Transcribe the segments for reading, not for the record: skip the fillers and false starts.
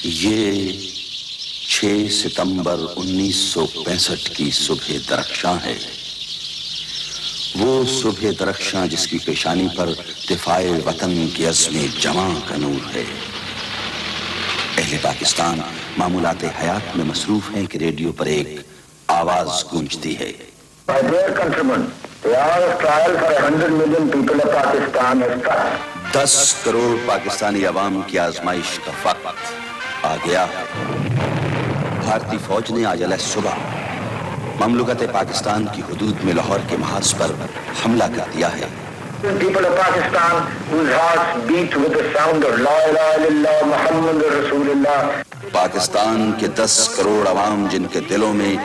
یہ 6 ستمبر 1965 کی صبح درخشاں ہے، وہ صبح درخشاں جس کی پیشانی پر دفاع وطن کے عزم جماں کا نور ہے۔ اہل پاکستان معمولات حیات میں مصروف ہیں کہ ریڈیو پر ایک آواز گونجتی ہے۔ My dear countrymen, the hour of trial for 100 million people of Pakistan has come. 10 crore Pakistani عوام کی آزمائش کا وقت آ گیا ہے۔ بھارتی فوج نے آج علیہ صبح مملکت پاکستان کی حدود میں لاہور کے محاذ پر حملہ کر دیا ہے۔ People of Pakistan whose hearts beat with the sound of La ilaha illallah Muhammad Rasulullah. Pakistan کے 10 کروڑ عوام جن کے دلوں میں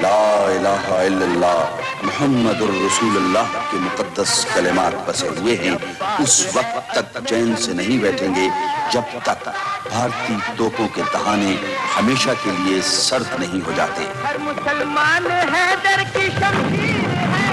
لا الہ الا اللہ محمد الرسول اللہ کے مقدس کلمات بسے ہوئے ہیں، اس وقت تک چین سے نہیں بیٹھیں گے جب تک بھارتی توپوں کے دہانے ہمیشہ کے لیے سرد نہیں ہو جاتے۔ ہر مسلمان حیدر کی شمشیر ہے،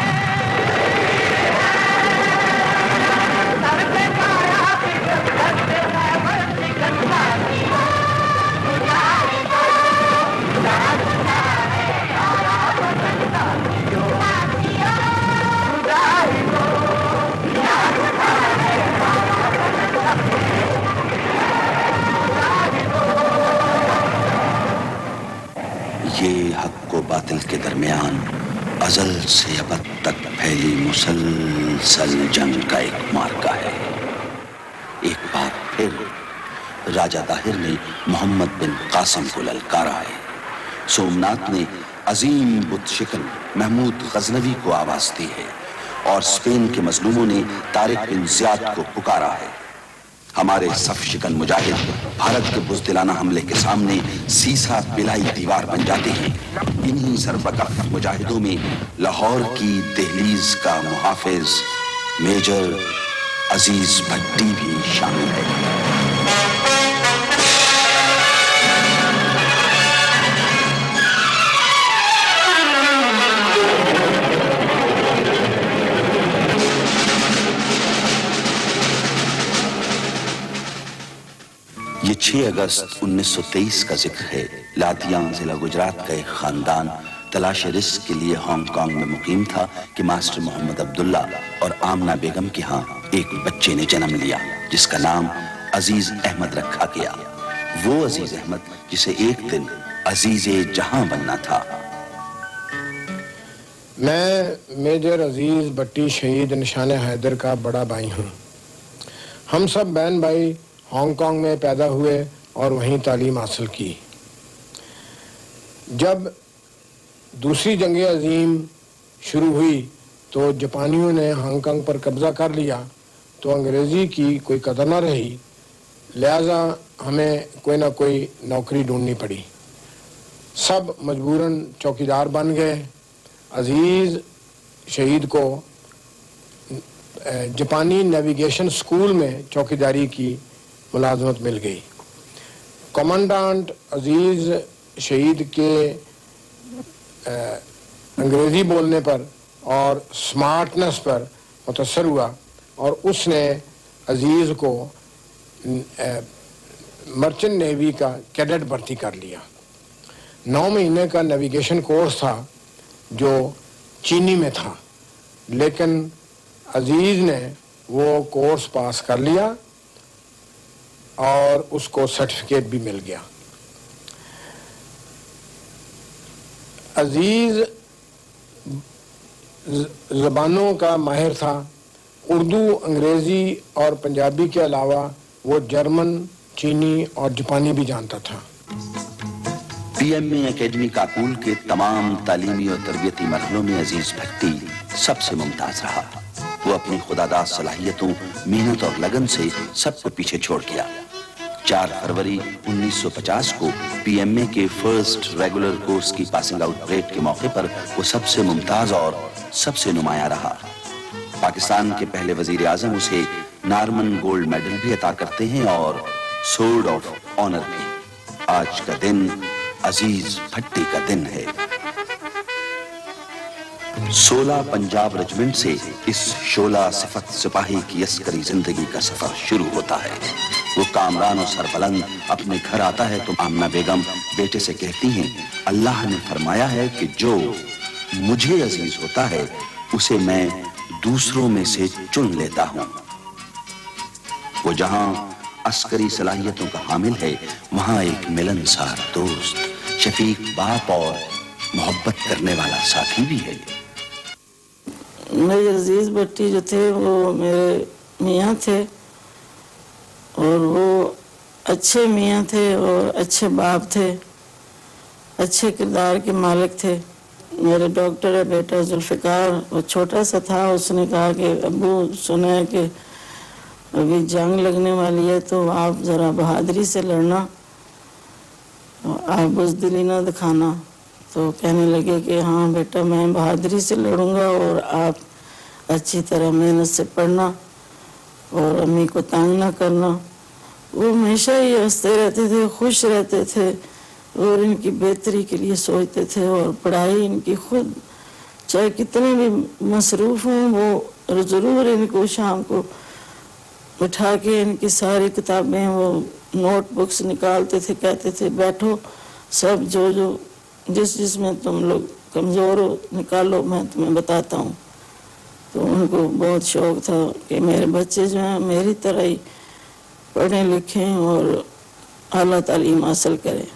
یہ حق و باطل کے درمیان ازل سے ابد تک پھیلی مسلسل جنگ کا ایک مارکا ہے۔ ایک بار پھر راجہ طاہر نے محمد بن قاسم کو للکارا ہے، سومنات نے عظیم بت شکن محمود غزنوی کو آواز دی ہے، اور اسپین کے مظلوموں نے طارق بن زیاد کو پکارا ہے۔ ہمارے صف شکن مجاہد بھارت کے بزدلانہ حملے کے سامنے سیسا پلائی دیوار بن جاتے ہیں۔ انہی سربکف مجاہدوں میں لاہور کی دہلیز کا محافظ میجر عزیز بھٹی بھی شامل ہے۔ یہ 6 اگست 1923 کا ذکر ہے۔ لاتیان ضلع گجرات کا ایک خاندان تلاش رزق کے لیے ہانگ کانگ میں مقیم تھا کہ ماسٹر محمد عبداللہ اور آمنہ بیگم کے ہاں ایک بچے نے جنم لیا جس کا نام عزیز احمد رکھا گیا، وہ عزیز احمد جسے ایک دن عزیز جہاں بننا تھا۔ میں میجر عزیز بھٹی شہید نشان حیدر کا بڑا بھائی ہوں۔ ہم سب بہن بھائی ہانگ کانگ میں پیدا ہوئے اور وہیں تعلیم حاصل کی۔ جب دوسری جنگ عظیم شروع ہوئی تو جاپانیوں نے ہانگ کانگ پر قبضہ کر لیا تو انگریزی کی کوئی قدر نہ رہی، لہٰذا ہمیں کوئی نہ کوئی نوکری ڈھونڈنی پڑی۔ سب مجبوراً چوکیدار بن گئے۔ عزیز شہید کو جاپانی نیویگیشن سکول میں چوکیداری کی ملازمت مل گئی۔ کمانڈانٹ عزیز شہید کے انگریزی بولنے پر اور سمارٹنس پر متاثر ہوا اور اس نے عزیز کو مرچنٹ نیوی کا کیڈٹ بھرتی کر لیا۔ 9 مہینے کا نیویگیشن کورس تھا جو چینی میں تھا، لیکن عزیز نے وہ کورس پاس کر لیا اور اس کو سرٹیفکیٹ بھی مل گیا۔ عزیز زبانوں کا ماہر تھا، اردو، انگریزی اور پنجابی کے علاوہ وہ جرمن، چینی اور جاپانی بھی جانتا تھا۔ پی ایم اے اکیڈمی کاکول کے تمام تعلیمی اور تربیتی مرحلوں میں عزیز بھٹی سب سے ممتاز رہا۔ وہ اپنی خداداد صلاحیتوں، محنت اور لگن سے سب کو پیچھے چھوڑ گیا۔ 4 فروری 1950 کو پی ایم اے کے فرسٹ ریگولر کورس کی پاسنگ آؤٹ پریڈ کے موقع پر وہ سب سے ممتاز اور سب سے نمایاں رہا۔ پاکستان کے پہلے وزیر اعظم اسے نارمن گولڈ میڈل بھی عطا کرتے ہیں اور سورڈ آف آنر بھی۔ آج کا دن عزیز بھٹی کا دن ہے۔ 16 पंजाब रेजिमेंट से इस शोला सिफत सिपाही की अस्करी जिंदगी का सफर शुरू होता है। वो कामरान और सरबलंद अपने घर आता है तो आमना बेगम बेटे से कहती हैं, अल्लाह ने फरमाया है कि जो मुझे अजीज होता है उसे मैं दूसरों में से चुन लेता हूं। वो जहां अस्करी सलाहियतों का हामिल है, वहां एक मिलनसार दोस्त, शफीक बाप और मोहब्बत करने वाला साथी भी है। मेजर अजीज भट्टी जो थे वो मेरे मियाँ थे और वो अच्छे मियाँ थे और अच्छे बाप थे, अच्छे किरदार के मालिक थे। मेरे डॉक्टर है बेटा जुल्फ़िकार, वो छोटा सा था, उसने कहा कि अब्बू सुना है कि अभी जंग लगने वाली है तो आप ज़रा बहादुरी से लड़ना, आप बुज़दिली ना दिखाना। तो कहने लगे कि हाँ बेटा मैं बहादुरी से लड़ूंगा और आप अच्छी तरह मेहनत से पढ़ना और अम्मी को तंग ना करना। वो हमेशा ही हंसते रहते थे, खुश रहते थे और इनकी बेहतरी के लिए सोचते थे और पढ़ाई इनकी खुद चाहे कितने भी मसरूफ़ हों वो ज़रूर इनको शाम को उठा के इनकी सारी किताबें वो नोटबुक्स निकालते थे, कहते थे बैठो सब जो जिसमें तुम लोग कमज़ोर हो निकालो, मैं तुम्हें बताता हूँ। तो उनको बहुत शौक़ था कि मेरे बच्चे जो हैं मेरी तरह ही पढ़ें लिखें और आला तालीम हासिल करें।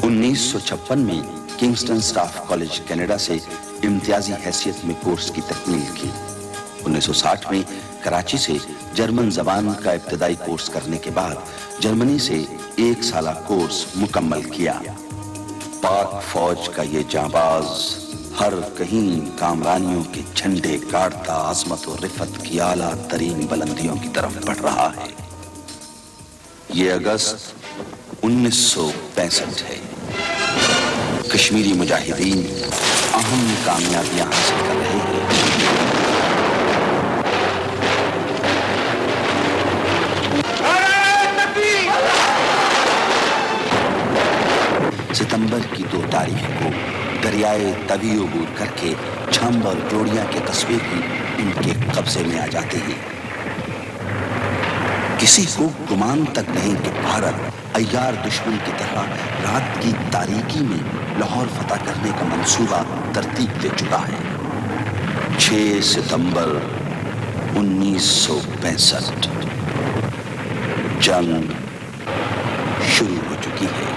1956 में किंगस्टन स्टाफ कॉलेज कनाडा से इम्तियाजी हैसियत में कोर्स की तकमील की। 1960 में कराची से जर्मन ज़बान का इब्तदाई कोर्स करने के बाद जर्मनी से 1 साला कोर्स मुकम्मल किया। पाक फौज का ये जांबाज हर कहीं कामरानियों के झंडे गाड़ता अज़मत और रिफत की आला तरीन बुलंदियों की तरफ बढ़ रहा है। ये अगस्त 1965 है। कश्मीरी मुजाहिदीन अहम कामयाबियां हासिल कर रहे हैं। सितंबर की 2 तारीख को दरियाए तवी अबूर करके छंब और जोड़ियां के कस्बे भी इनके कब्जे में आ जाते हैं। किसी को गुमान तक नहीं कि भारत अय्यार दुश्मन की तरह रात की तारीकी में लाहौर फतह करने का मंसूबा तरतीब दे चुका है। 6 सितंबर 1965 जंग शुरू हो चुकी है।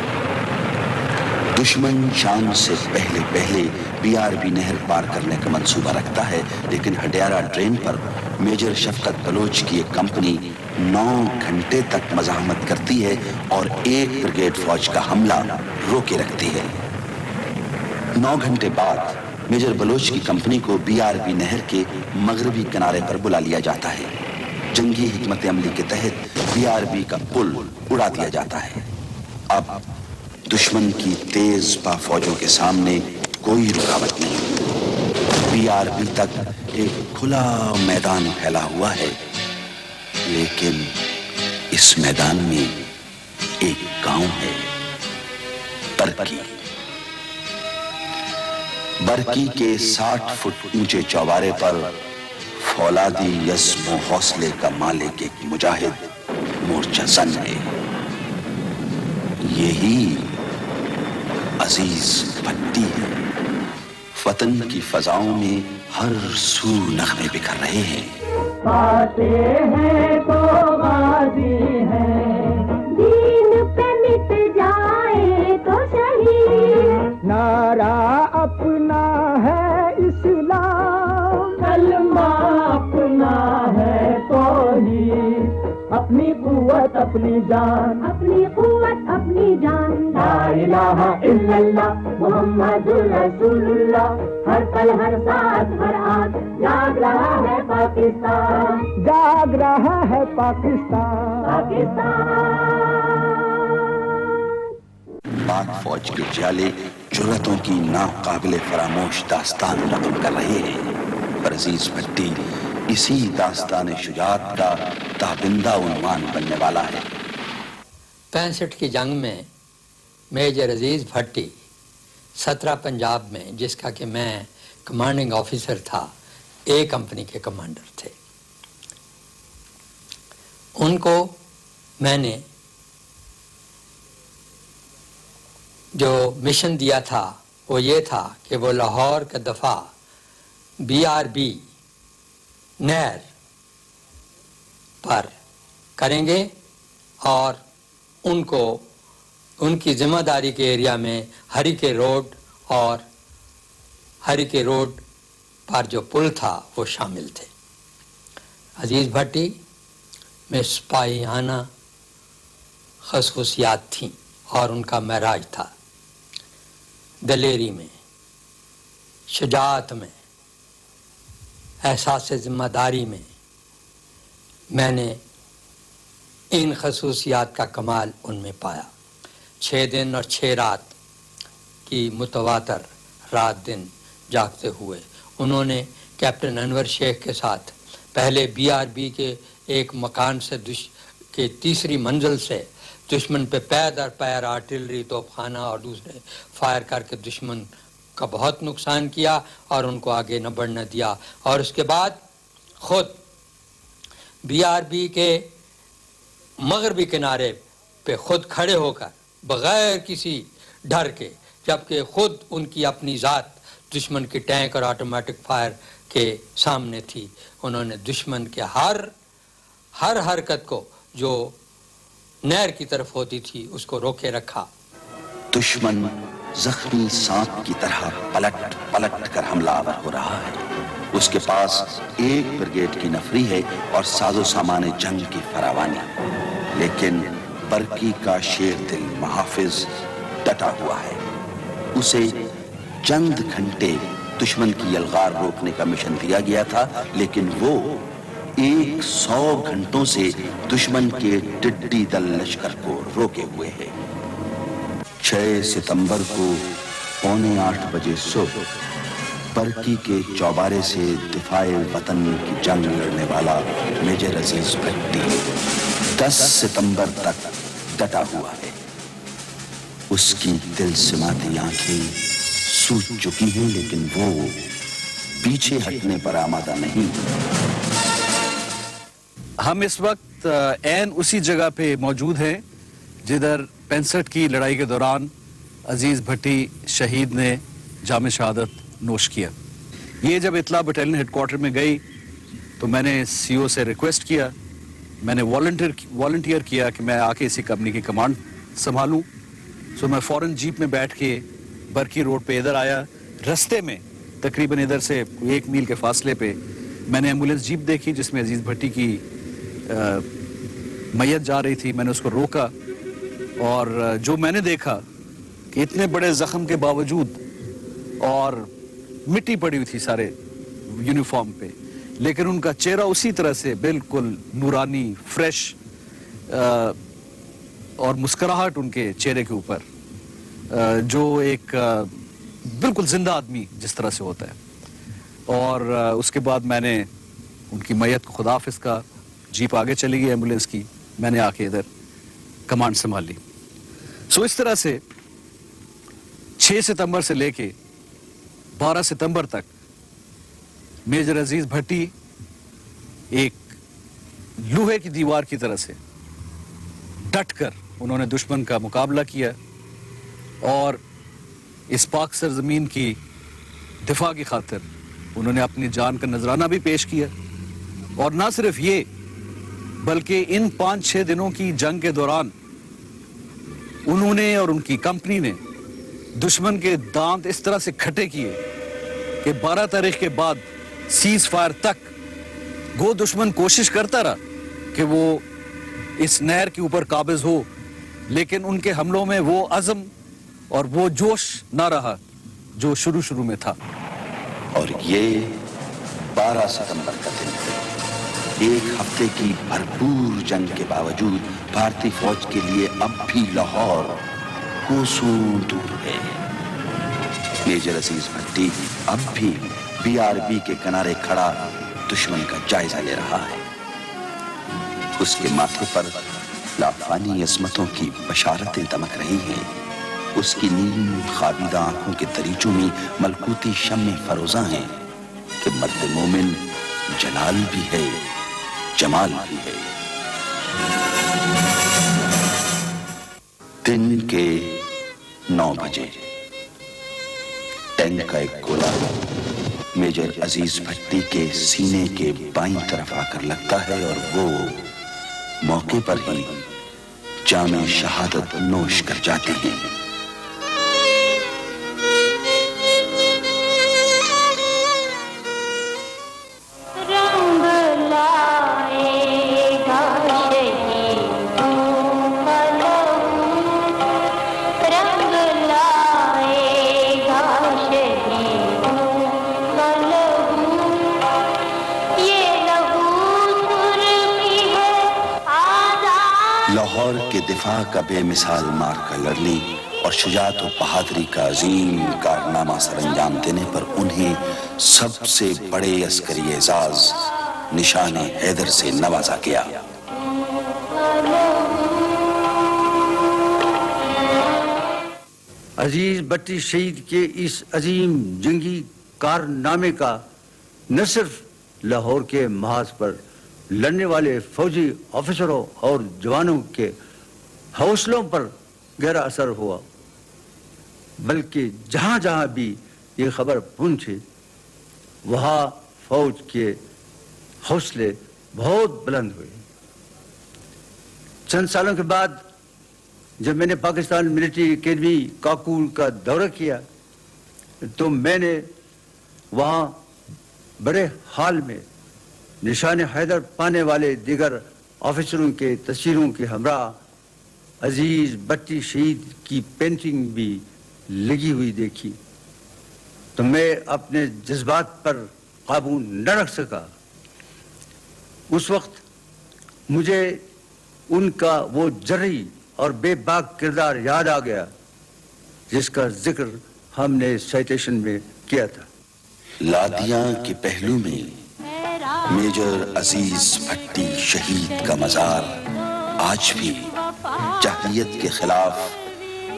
दुश्मन शाम से पहले बीआरबी नहर पार करने का मंसूबा रखता है, लेकिन हडियारा ड्रेन पर मेजर शफकत बलोच की एक कंपनी 9 घंटे तक मज़ाहमत करती है और 1 ब्रिगेड फौज का हमला रोके रखती है। 9 घंटे बाद मेजर बलोच की कंपनी को बीआरबी नहर के मगरबी किनारे पर बुला लिया जाता है। जंगी हिकमत अमली के तहत बीआरबी का पुल उड़ा दिया जाता है। अब दुश्मन की तेज पा फौजों के सामने कोई रुकावट नहीं। बीआरबी तक एक खुला मैदान फैला हुआ है, लेकिन इस मैदान में एक गांव है, बरकी के 60 फुट ऊंचे चौबारे पर फौलादी यज़्म हौसले का मालिक एक मुजाहिद मोर्चा जन है। यही अजीज भट्टी है। वतन की फजाओं में हर सू नग़मे बिखर रहे हैं। पाते हैं तो गाजी हैं, दीन पे मिट जाए तो शहीद। नारा अपना है इस्लाम, कलमा अपना है तौहीद। अपनी कुव्वत अपनी जान, अपनी कुव्वत अपनी जान। ला इलाहा इल्लल्लाह मुहम्मदुर रसूलुल्लाह। हर पल हर साथ हर आंख जाग रहा है पाकिस्तान, जाग रहा है पाकिस्तान, पाकिस्तान। पाक फौज के जाले जुर्रतों की नाकाबिले फरामोश दास्तान रकम कर रहे हैं। पर अजीज भट्टी इसी दास्तान शुजात का ताबिंदा उन्वान बनने वाला है। 65 की जंग में मेजर अजीज भट्टी 17 पंजाब में, जिसका कि मैं कमांडिंग ऑफिसर था, ए कंपनी के कमांडर थे। उनको मैंने जो मिशन दिया था वो ये था कि वो लाहौर का दफ़ा BRB नहर पर करेंगे और उनको उनकी ज़िम्मेदारी के एरिया में हरिके रोड और हरिके रोड पर जो पुल था वो शामिल थे। अजीज़ भट्टी में सिपाहीयाना खसूसियात थीं और उनका महराज था दलेरी में, शुजाअत में, एहसास ज़िम्मेदारी में। मैंने इन खसूसियात का कमाल उनमें पाया। 6 दिन और 6 रात की मुतवातर रात दिन जागते हुए उन्होंने कैप्टन अनवर शेख के साथ पहले BRB के एक मकान से के तीसरी मंजिल से दुश्मन पे पैर दर पैर आर्टिलरी तोपखाना और दूसरे फायर करके दुश्मन का बहुत नुकसान किया और उनको आगे न बढ़ने दिया। और उसके बाद खुद BRB के मगरबी किनारे पे खुद खड़े होकर बग़ैर किसी डर के, जबकि खुद उनकी अपनी ज़ात दुश्मन की टैंक और ऑटोमेटिक फायर के सामने थी, उन्होंने दुश्मन के हर हरकत को जो नहर की तरफ होती थी उसको रोके रखा। दुश्मन जख्मी सांप की तरह पलट पलट कर हमलावर हो रहा है। उसके पास 1 ब्रिगेड की नफरी है और साजो सामान जंग की फरावानी, लेकिन बरकी का शेर दिल मुहाफिज डटा हुआ है। उसे चंद घंटे दुश्मन की यलगार रोकने का मिशन दिया गया था, लेकिन वो 100 घंटों से दुश्मन के टिड्डी दल लश्कर को रोके हुए है। 6 सितंबर को 7:45 बजे सुबह बरकी के चौबारे से दिफाए वतन की जंग लड़ने वाला मेजर अजीज भट्टी 10 सितंबर तक डटा हुआ है। उसकी दिल सिमाती आंखें सूज चुकी हैं, लेकिन वो पीछे हटने पर आमादा नहीं। हम इस वक्त ऐन उसी जगह पे मौजूद हैं जिधर 65 की लड़ाई के दौरान अजीज भट्टी शहीद ने जाम शहादत नोश किया। ये जब इतला बटालियन हेडक्वार्टर में गई तो मैंने CO से रिक्वेस्ट किया, मैंने वॉलंटियर किया कि मैं आके इसी कंपनी की कमांड संभालूं। सो मैं फौरन जीप में बैठ के बरकी रोड पे इधर आया। रास्ते में तकरीबन इधर से 1 मील के फासले पे मैंने एम्बुलेंस जीप देखी जिसमें अजीज भट्टी की मैयत जा रही थी। मैंने उसको रोका और जो मैंने देखा कि इतने बड़े जख्म के बावजूद और मिट्टी पड़ी हुई थी सारे यूनिफॉर्म पे, लेकिन उनका चेहरा उसी तरह से बिल्कुल नूरानी, फ्रेश और मुस्कुराहट उनके चेहरे के ऊपर, जो एक बिल्कुल जिंदा आदमी जिस तरह से होता है। और उसके बाद मैंने उनकी मैयत को खुदाफिज का, जीप आगे चली गई एम्बुलेंस की, मैंने आके इधर कमांड संभाल ली। सो इस तरह से 6 सितंबर से लेके 12 सितंबर तक मेजर अजीज भट्टी एक लोहे की दीवार की तरह से डटकर उन्होंने दुश्मन का मुकाबला किया और इस पाक सरजमीन की दिफा की खातिर उन्होंने अपनी जान का नजराना भी पेश किया। और ना सिर्फ ये, बल्कि इन 5-6 दिनों की जंग के दौरान उन्होंने और उनकी कंपनी ने दुश्मन के दांत इस तरह से खट्टे किए कि 12 तारीख के बाद सीज फायर तक वो दुश्मन कोशिश करता रहा कि वो इस नहर के ऊपर काबिज हो, लेकिन उनके हमलों में वो अज़म और वो जोश ना रहा जो शुरू में था। और ये 12 सितंबर का दिन है। 1 हफ्ते की भरपूर जंग के बावजूद भारतीय फौज के लिए अब भी लाहौर कोसों दूर है। मेजर अजीज भट्टी अब भी BRB के किनारे खड़ा दुश्मन का जायजा ले रहा है। उसके माथे पर लाफानी अजमतों की बशारतें दमक रही हैं। اس کی نیم خوابیدہ آنکھوں کے دریچوں میں ملکوتی شمع فروزاں ہیں کہ مرد مومن جلال بھی ہے جمال بھی ہے۔ دن کے 9 بجے ٹینک کا ایک گولا میجر عزیز بھٹی کے سینے کے بائیں طرف آ کر لگتا ہے اور وہ موقع پر ہی جام شہادت نوش کر جاتے ہیں۔ لاہور کے دفاع کا بے مثال مارکا لڑنے اور شجاعت و بہادری کا عظیم کارنامہ سر انجام دینے پر انہیں سب سے بڑے عسکری اعزاز نشان حیدر سے نوازا گیا۔ عزیز بھٹی شہید کے اس عظیم جنگی کارنامے کا نہ صرف لاہور کے محاذ پر لڑنے والے فوجی آفیسروں اور جوانوں کے حوصلوں پر گہرا اثر ہوا، بلکہ جہاں جہاں بھی یہ خبر پہنچی وہاں فوج کے حوصلے بہت بلند ہوئے۔ چند سالوں کے بعد جب میں نے پاکستان ملٹری اکیڈمی کاکول کا دورہ کیا تو میں نے وہاں بڑے حال میں نشان حیدر پانے والے دیگر آفیسروں کے تصویروں کے ہمراہ عزیز بھٹی شہید کی پینٹنگ بھی لگی ہوئی دیکھی تو میں اپنے جذبات پر قابو نہ رکھ سکا۔ اس وقت مجھے ان کا وہ جرئی اور بے باک کردار یاد آ گیا جس کا ذکر ہم نے سائٹیشن میں کیا تھا۔ لادیاں کے پہلو میں میجر عزیز بھٹی شہید کا مزار آج بھی جاہلیت کے خلاف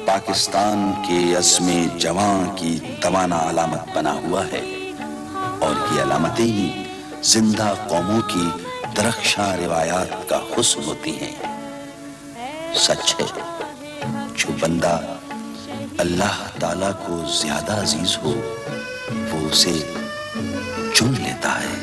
پاکستان کے عزم جواں کی توانا علامت بنا ہوا ہے، اور یہ علامتیں ہی زندہ قوموں کی درخشاں روایات کا حسن ہوتی ہیں۔ سچ ہے جو بندہ اللہ تعالیٰ کو زیادہ عزیز ہو وہ اسے چن لیتا ہے۔